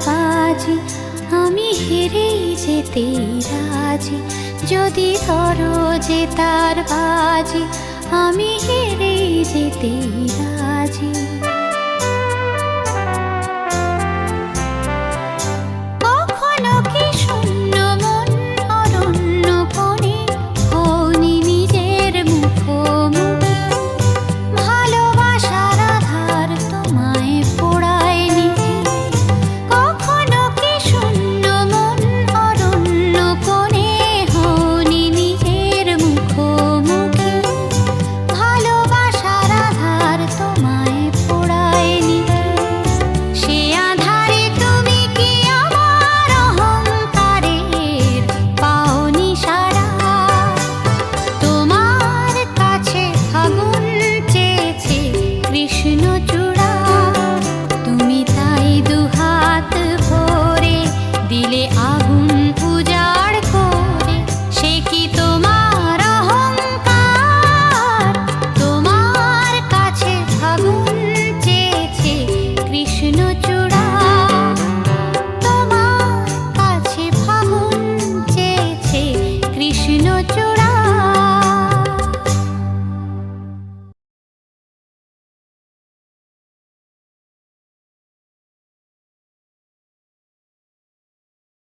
বাজি, আমি হেরেই যেতে রাজি। যদি ধরো যে তার বাজি, আমি হেরেই যেতে রাজি। কখনো কি শূন্য মন অরণ্য কোণে হওনি নিজের মুখোমুখি? ভালোবাসার আধার তোমায় পোড়ায়নি কি? কখনো কি শূন্য মন অরণ্য কোণে হওনি নিজের মুখোমুখি? ভালোবাসার আধার তোমায় পোড়ায়নি কি? সে আধারে তুমি কি আমার অহংকারের পাওনি সাড়া? তোমার কাছে ফাগুন চেয়েছে কৃষ্ণ।